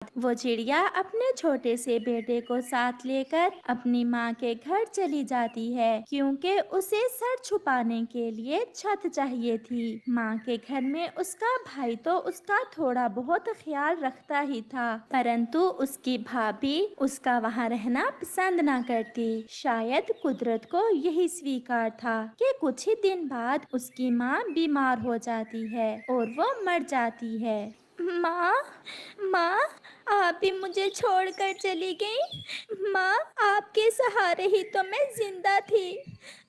वो चिड़िया अपने छोटे से बेटे को साथ लेकर अपनी माँ के घर चली जाती है, क्योंकि उसे सर छुपाने के लिए छत चाहिए थी। माँ के घर में उसका भाई तो उसका थोड़ा बहुत ख्याल रखता ही था, परंतु उसकी भाभी उसका वहाँ रहना पसंद ना करती। शायद कुदरत को यही स्वीकार था कि कुछ ही दिन बाद उसकी माँ बीमार हो जाती है और वो मर जाती है। माँ, माँ, आप ही मुझे छोड़कर चली गई। माँ, आपके सहारे ही तो मैं जिंदा थी।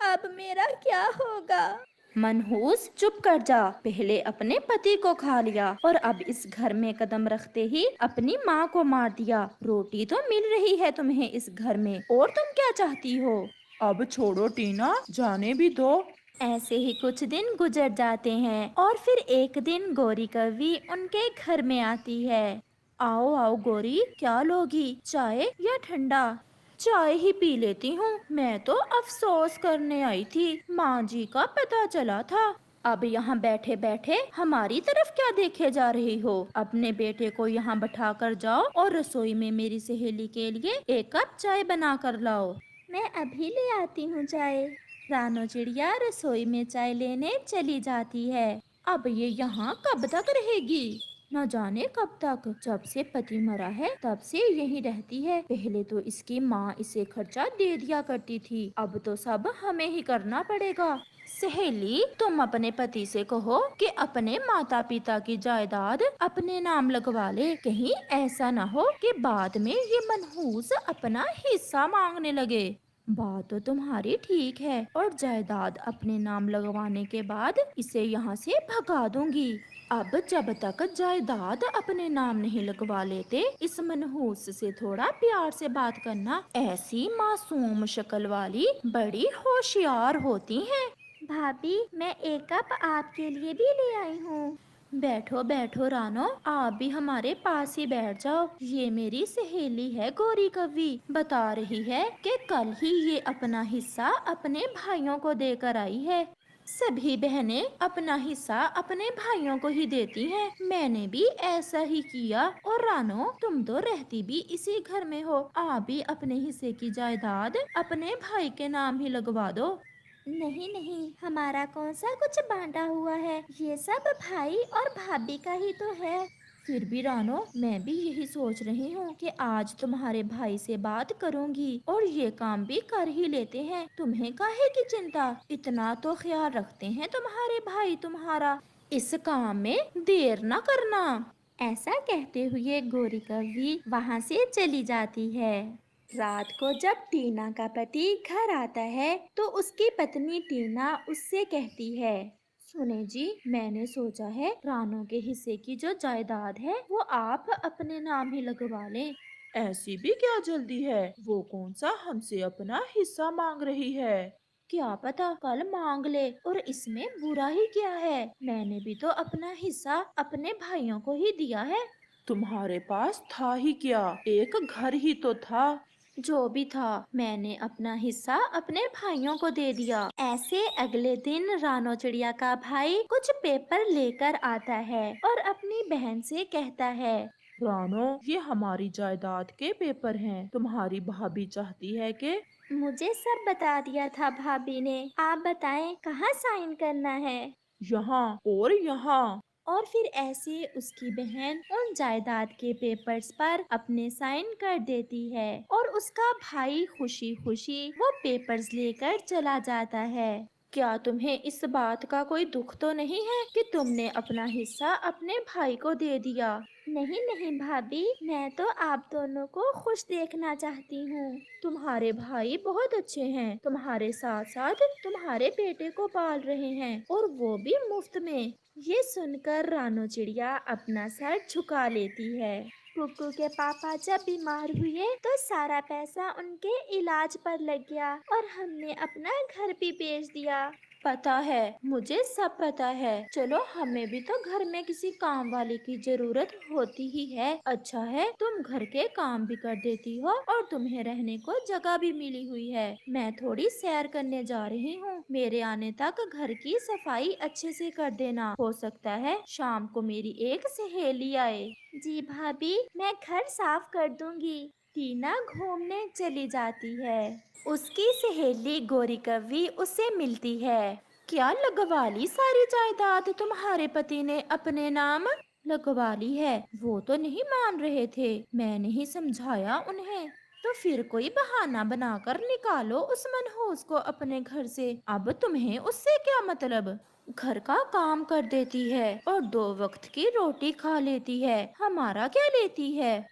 अब मेरा क्या होगा? मनहूस, चुप कर जा। पहले अपने पति को खा लिया और अब इस घर में कदम रखते ही अपनी माँ को मार दिया। रोटी तो मिल रही है तुम्हें इस घर में, और तुम क्या चाहती हो? अब छोड़ो टीना, जाने भी दो। ऐसे ही कुछ दिन गुजर जाते हैं और फिर एक दिन गौरी कवि उनके घर में आती है। आओ आओ गौरी, क्या लोगी, चाय या ठंडा? चाय ही पी लेती हूँ। मैं तो अफसोस करने आई थी, माँ जी का पता चला था। अब यहाँ बैठे बैठे हमारी तरफ क्या देखे जा रही हो? अपने बेटे को यहाँ बैठा कर जाओ और रसोई में मेरी सहेली के लिए एक कप चाय बना कर लाओ। मैं अभी ले आती हूँ चाय। रानो चिड़िया रसोई में चाय लेने चली जाती है। अब ये यहाँ कब तक रहेगी? न जाने कब तक। जब से पति मरा है तब से यही रहती है। पहले तो इसकी माँ इसे खर्चा दे दिया करती थी, अब तो सब हमें ही करना पड़ेगा। सहेली, तुम अपने पति से कहो कि अपने माता पिता की जायदाद अपने नाम लगवा ले। कहीं ऐसा न हो कि बाद में ये मनहूस अपना हिस्सा मांगने लगे। बात तो तुम्हारी ठीक है, और जायदाद अपने नाम लगवाने के बाद इसे यहाँ से भगा दूंगी। अब जब तक जायदाद अपने नाम नहीं लगवा लेते, इस मनहूस से थोड़ा प्यार से बात करना। ऐसी मासूम शक्ल वाली बड़ी होशियार होती हैं। भाभी, मैं एक कप आपके लिए भी ले आई हूँ। बैठो बैठो रानो, आप भी हमारे पास ही बैठ जाओ। ये मेरी सहेली है गौरी कवि, बता रही है कि कल ही ये अपना हिस्सा अपने भाइयों को देकर आई है। सभी बहनें अपना हिस्सा अपने भाइयों को ही देती हैं। मैंने भी ऐसा ही किया। और रानो, तुम तो रहती भी इसी घर में हो, आप भी अपने हिस्से की जायदाद अपने भाई के नाम ही लगवा दो। नहीं नहीं, हमारा कौन सा कुछ बांटा हुआ है, ये सब भाई और भाभी का ही तो है। फिर भी रानो, मैं भी यही सोच रही हूँ कि आज तुम्हारे भाई से बात करूँगी और ये काम भी कर ही लेते हैं। तुम्हें काहे की चिंता, इतना तो ख्याल रखते हैं तुम्हारे भाई तुम्हारा। इस काम में देर न करना। ऐसा कहते हुए गौरी कवि वहाँ से चली जाती है। रात को जब टीना का पति घर आता है तो उसकी पत्नी टीना उससे कहती है, सुने जी, मैंने सोचा है रानों के हिस्से की जो जायदाद है वो आप अपने नाम ही लगवा लें। ऐसी भी क्या जल्दी है? वो कौन सा हमसे अपना हिस्सा मांग रही है? क्या पता कल मांग ले, और इसमें बुरा ही क्या है? मैंने भी तो अपना हिस्सा अपने भाइयों को ही दिया है। तुम्हारे पास था ही क्या, एक घर ही तो था। जो भी था, मैंने अपना हिस्सा अपने भाइयों को दे दिया। ऐसे अगले दिन रानो चिड़िया का भाई कुछ पेपर लेकर आता है और अपनी बहन से कहता है, रानो, ये हमारी जायदाद के पेपर हैं। तुम्हारी भाभी चाहती है कि मुझे सब बता दिया था भाभी ने। आप बताएं कहाँ साइन करना है? यहाँ और यहाँ। और फिर ऐसे उसकी बहन उन जायदाद के पेपर्स पर अपने साइन कर देती है और उसका भाई खुशी खुशी वो पेपर्स लेकर चला जाता है। क्या तुम्हें इस बात का कोई दुख तो नहीं है कि तुमने अपना हिस्सा अपने भाई को दे दिया? नहीं नहीं भाभी, मैं तो आप दोनों को खुश देखना चाहती हूँ। तुम्हारे भाई बहुत अच्छे हैं, तुम्हारे साथ साथ तुम्हारे बेटे को पाल रहे हैं, और वो भी मुफ्त में। ये सुनकर रानो चिड़िया अपना सर झुका लेती है। कुकू के पापा जब बीमार हुए तो सारा पैसा उनके इलाज पर लग गया और हमने अपना घर भी बेच दिया। पता है, मुझे सब पता है। चलो, हमें भी तो घर में किसी काम वाले की जरूरत होती ही है। अच्छा है तुम घर के काम भी कर देती हो और तुम्हें रहने को जगह भी मिली हुई है। मैं थोड़ी सैर करने जा रही हूँ, मेरे आने तक घर की सफाई अच्छे से कर देना। हो सकता है शाम को मेरी एक सहेली आए। जी भाभी, मैं घर साफ कर दूंगी। टीना घूमने चली जाती है। उसकी सहेली गौरी कवि उससे मिलती है। क्या लगवा ली सारी जायदाद तुम्हारे पति ने अपने नाम? लगवा ली है, वो तो नहीं मान रहे थे, मैंने ही समझाया उन्हें। तो फिर कोई बहाना बनाकर निकालो उस मनहूस को अपने घर से। अब तुम्हें उससे क्या मतलब? घर का काम कर देती है और 2 वक्त की रोटी खा लेती है, हमारा क्या लेती है?